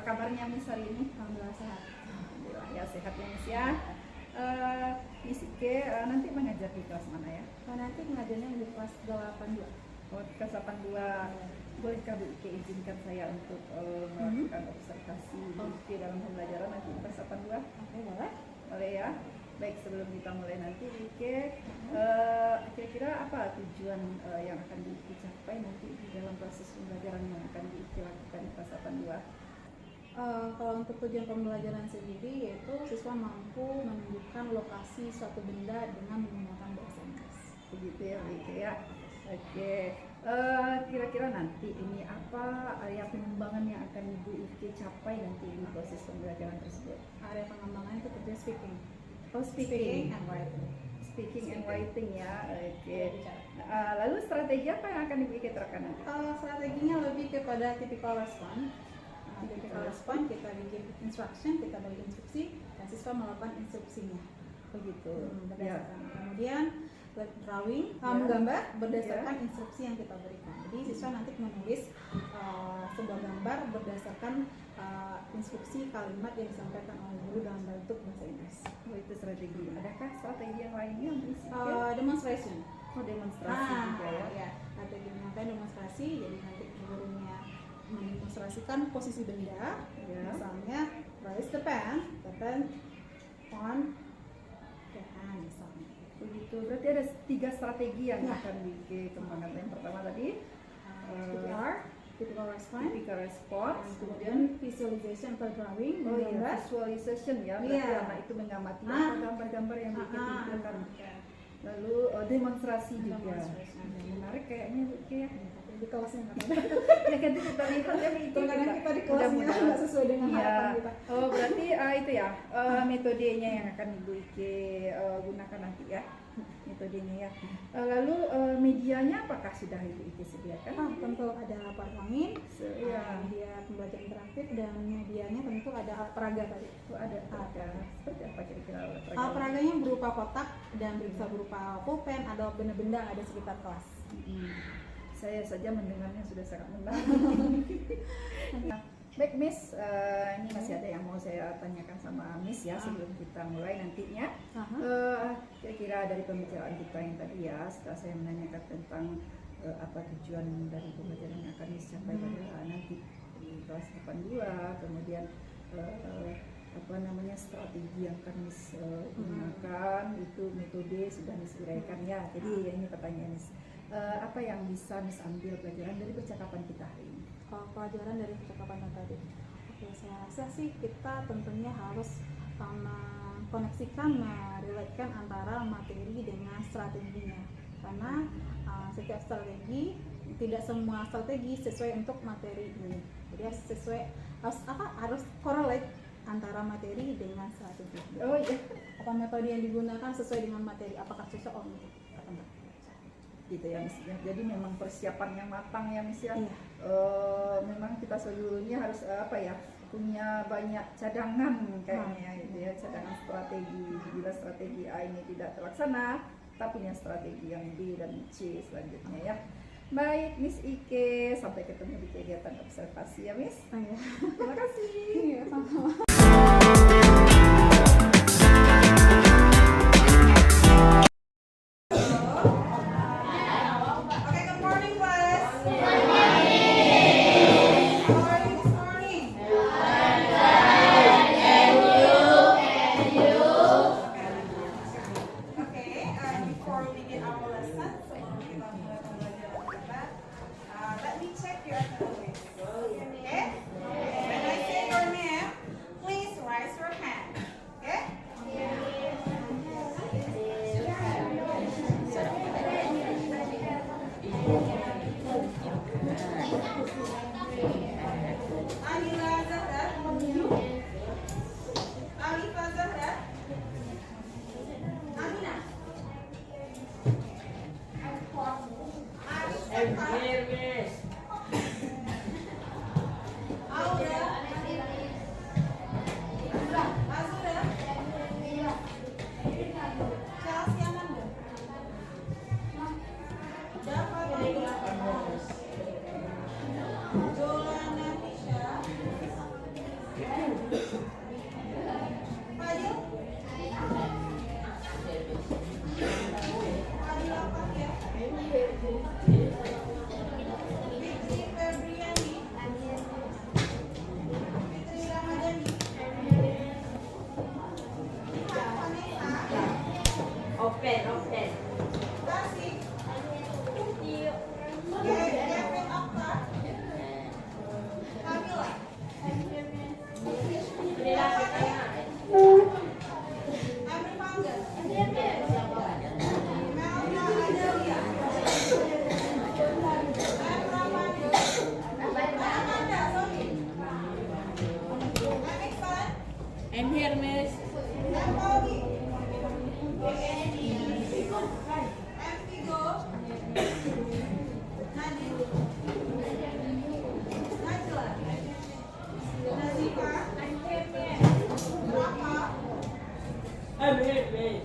kabarnya Miss hari ini? Alhamdulillah sehat. Alhamdulillah ya, sehat ya Miss ya. Miss Ike nanti mengajar di kelas mana ya? Nanti pengajarnya di kelas 82. Oh, kelas 82. Bolehkah Bu Ike izinkan saya untuk melakukan observasi Bu Ike dalam pembelajaran nanti di kelas 82? Oke, boleh. Boleh ya. Baik, sebelum kita mulai nanti Bu Ike, kira-kira apa tujuan yang akan Bu Ike capai nanti di dalam proses pembelajaran yang akan Bu Ike lakukan di kelas 82? Kalau untuk tujuan pembelajaran sendiri, yaitu siswa mampu menunjukkan lokasi suatu benda dengan menggunakan bahasa Inggris. Begitu ya Bu Ike ya. Oke, kira-kira nanti ini apa area pengembangan yang akan Ibu Ike capai nanti di proses pembelajaran tersebut? Area pengembangan itu tentunya speaking. Oh, speaking and writing. Speaking and writing ya. Oke. Lalu strategi apa yang akan Ibu Ike terapkan nanti? Strateginya lebih kepada typical response. Typical response kita bikin instruction, kita bagi instruksi, dan siswa melakukan instruksinya. Begitu. Berdasarkan. Kemudian drawing, menggambar berdasarkan instruksi yang kita berikan. Jadi siswa nanti menulis sebuah gambar berdasarkan instruksi kalimat yang disampaikan oleh guru dalam bentuk bahasa Inggris. Oh, itu strategi. Adakah strategi yang lainnya Miss Ike? Demonstration. Oh, demonstrasi juga ya. Ya, strateginya kan demonstrasi. Jadi nanti gurunya mendemonstrasikan posisi benda. Ya. Misalnya, raise the pen on the hand misalnya. Begitu. Berarti ada 3 strategi yang akan Ibu Ike kembangkan. Yang pertama tadi typical response. typical response, Kemudian visualization atau drawing. oh iya, menggambar. visualization ya, berarti Iya. anak itu mengamati apa gambar-gambar yang Ibu Ike tampilkan. Lalu demonstrasi juga. Demonstration. Menarik kayaknya Bu Ike ya. Di kelasnya nggak ada. Ya kan kita lihat ya Bu Ike. Kadang kita di kelasnya nggak sesuai dengan harapan kita. Oh, berarti itu ya metodenya yang akan Ibu Ike gunakan nanti ya. Metodenya ya. Lalu medianya apakah sudah Ibu Ike sediakan? Tentu ada parangin, Ya. media pembelajaran interaktif, dan medianya tentu ada alat peraga tadi. Oh, ada. Seperti apa kira-kira alat peraga? Alat peraganya berupa kotak dan bisa berupa pulpen, ada benda-benda ada sekitar kelas. Saya saja mendengarnya sudah sangat menarik. Baik Miss, ini masih ada yang mau saya tanyakan sama Miss ya sebelum kita mulai nantinya. Kira-kira dari pembicaraan kita yang tadi ya, setelah saya menanyakan tentang apa tujuan dari pembelajaran yang akan Miss capai pada nanti di kelas 82, kemudian apa namanya strategi yang akan Miss gunakan, itu metode sudah Miss uraikan ya. Jadi ini pertanyaan Miss, apa yang bisa Miss ambil pelajaran dari percakapan kita hari ini? Pelajaran dari percakapan tadi. Oke, saya rasa sih kita tentunya harus mengkoneksikan, merelatekan antara materi dengan strateginya. Karena setiap strategi, tidak semua strategi sesuai untuk materi ini. Jadi harus correlate antara materi dengan strategi. Oh iya. Apa metode yang digunakan sesuai dengan materi? Apakah cocok atau enggak? Gitu ya Miss ya. Jadi memang persiapan yang matang ya Miss ya. Iya. Memang kita seluruhnya harus punya banyak cadangan kayaknya gitu ya, cadangan strategi. Bila strategi A ini tidak terlaksana, kita punya strategi yang B dan C selanjutnya ya. Baik Miss Ike, sampai ketemu di kegiatan observasi ya Miss. Iya. Terima kasih. Iya, sama-sama. Let me check your attendance. Okay? When I say your name, I'm here, miss. I'm here, miss.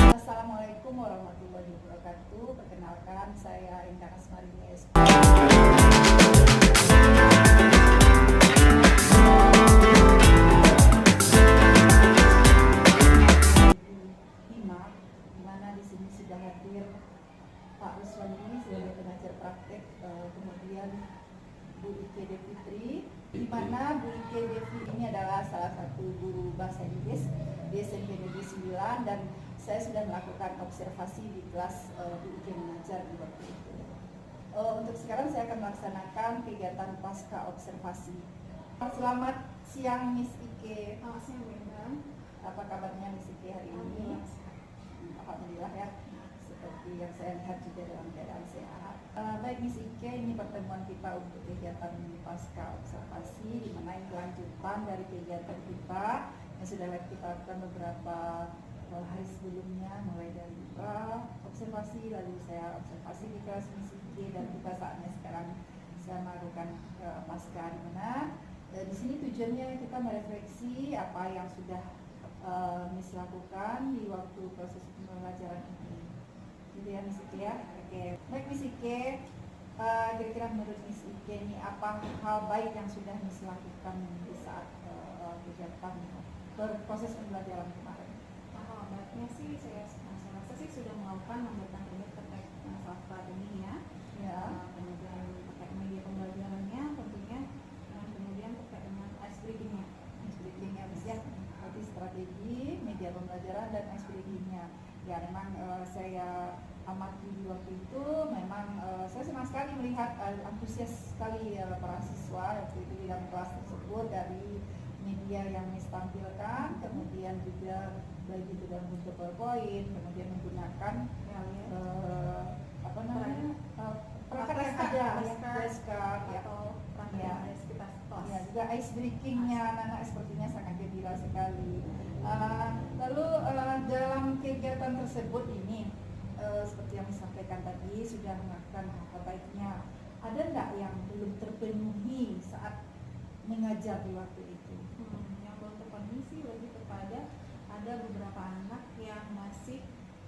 Assalamualaikum warahmatullahi wabarakatuh. Perkenalkan, saya Indah Asmarini SP. Di mana di sini sudah hadir Pak Ruswandi sebagai pengajar praktek, kemudian Bu Ike Devitri, di mana Bu Ike Devitri ini adalah salah satu guru bahasa Inggris di SMP Negeri 9, dan saya sudah melakukan observasi di kelas Bu Ike mengajar di waktu itu. Untuk sekarang saya akan melaksanakan kegiatan pasca observasi. Selamat siang Miss Ike. Selamat siang, Brenda. Apa kabarnya Miss Ike hari ini? Alhamdulillah ya. Seperti yang saya lihat juga dalam keadaan sehat. Baik Miss Ike, ini pertemuan kita untuk kegiatan pasca observasi, di mana ini kelanjutan dari kegiatan kita yang sudah kita lakukan beberapa hari sebelumnya, mulai dari observasi, lalu saya observasi di kelas Miss Ike, dan kita saatnya sekarang saya melakukan pasca, di mana di sini tujuannya kita merefleksi apa yang sudah Miss lakukan di waktu proses pembelajaran ini. Gitu ya Miss Ike ya. Oke. Baik Miss Ike, kira-kira menurut Miss Ike ini apa hal baik yang sudah Miss lakukan di saat kegiatan proses pembelajaran kemarin? Baiknya sih saya rasa sih sudah melakukan memberikan kritik terkait masalah strategi ya. Ya. Kemudian terkait media pembelajarannya tentunya, dan kemudian terkait dengan ice breaking-nya. Ice breaking-nya Miss ya. Berarti strategi, media pembelajaran, dan ice breaking-nya. Ya memang saya amati di waktu itu, memang saya senang sekali melihat antusias sekali para siswa waktu itu di dalam kelas tersebut, dari media yang Miss tampilkan, kemudian juga baik itu dalam bentuk PowerPoint, kemudian menggunakan apa namanya perangkat yang ada, flashcard ya, Atau perangkat yang ada sekitar kelas. ya, juga ice breaking-nya anak-anak sepertinya sangat gembira sekali. Lalu dalam kegiatan tersebut ini, seperti yang disampaikan tadi, sudah melakukan hal baiknya. Ada nggak yang belum terpenuhi saat mengajar di waktu itu? Yang belum terpenuhi sih lebih kepada ada beberapa anak yang masih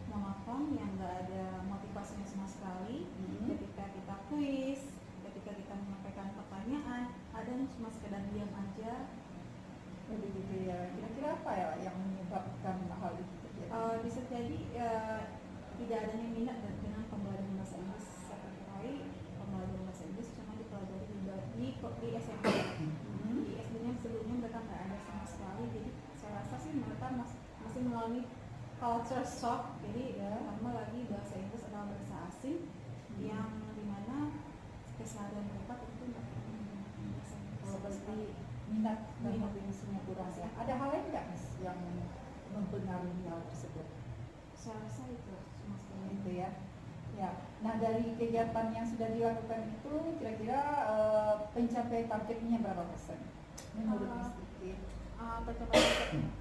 monoton, yang nggak ada motivasinya sama sekali. Ketika kita kuis, ketika kita menyampaikan pertanyaan, ada yang cuma sekedar diam aja. Begitu ya. Kira-kira apa ya yang menyebabkan hal itu terjadi? Bisa jadi tidak adanya minat dengan pembelajaran bahasa Inggris. Saya ketahui pembelajaran bahasa Inggris cuma dipelajari di SMP. Di SD-nya sebelumnya mereka nggak ada sama sekali. Jadi saya rasa sih mereka masih mengalami culture shock. Jadi karena lagi bahasa Inggris adalah bahasa asing yang dimana keseharian mereka tentu nggak bahasa Inggris. Seperti minat dan motivasinya kurang ya. Ada hal lain nggak Miss yang mempengaruhi hal tersebut? Saya rasa itu cuma sekali. Itu ya. Ya. Nah dari kegiatan yang sudah dilakukan itu, kira-kira pencapaian targetnya berapa persen menurut Miss Ike? Pencapaian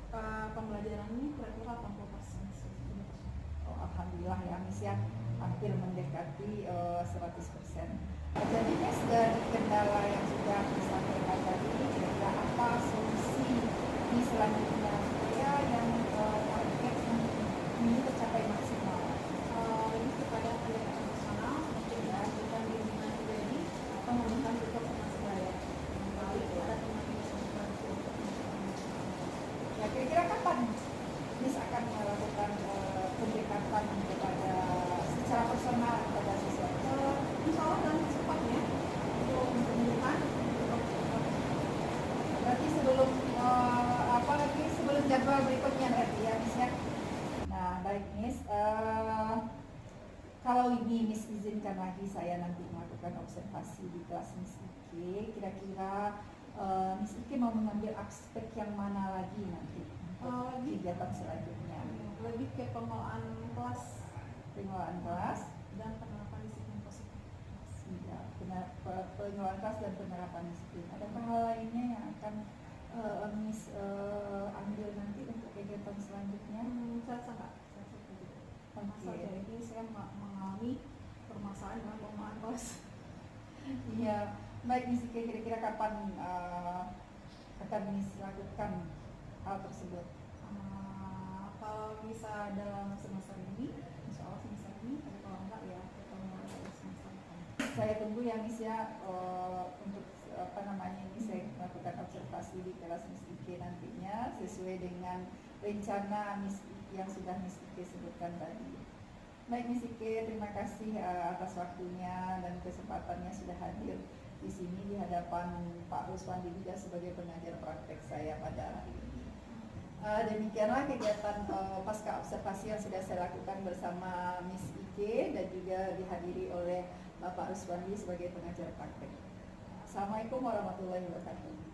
pembelajaran ini kira-kira 80%. Oh, alhamdulillah ya Miss ya, hampir mendekati 100%. Jadi Miss, dari kendala yang sudah disampaikan tadi, kira-kira apa solusi di selanjutnya supaya yang target ini tercapai maksimal? Ini kepada pendidikan nasional, mencegah bukan bimbingan pribadi atau memberikan bentuk formasi bayar. Kembali kepada teman-teman. Ya kira-kira kapan Miss akan melakukan pendekatan kepada secara personal kepada siswa? Insya Allah dalam cepatnya untuk pembentukan. Berarti sebelum sebelum jadwal berikutnya berarti ya Miss ya. Nah baik Miss, kalau ini Miss izinkan lagi saya nanti melakukan observasi di kelas Miss Ike, kira-kira Miss Ike mau mengambil aspek yang mana lagi nanti untuk kegiatan selanjutnya? lebih ke pengelolaan kelas dan penerapan disiplin positif. ya, pengelolaan kelas dan penerapan disiplin. Adakah hal lainnya yang akan Miss ambil nanti untuk kegiatan selanjutnya? Saya sangat juga. Masa Oke. jadi saya mengalami permasalahan dengan pengelolaan kelas. Iya, baik Miss Ike, kira-kira kapan akan Miss lakukan hal tersebut? Kalau bisa dalam semester ini, insya Allah semester ini, tapi kalau enggak ya kita mulai dari semester depan. Saya tunggu ya Miss ya, untuk ini saya melakukan observasi di kelas Miss Ike nantinya sesuai dengan rencana Miss yang sudah Miss Ike sebutkan tadi. Baik Miss Ike, terima kasih atas waktunya dan kesempatannya sudah hadir di sini di hadapan Pak Ruswandi juga sebagai pengajar praktek saya pada hari ini. Demikianlah kegiatan pasca observasi yang sudah saya lakukan bersama Miss Ike dan juga dihadiri oleh Pak Ruswandi sebagai pengajar praktek. Assalamualaikum warahmatullahi wabarakatuh.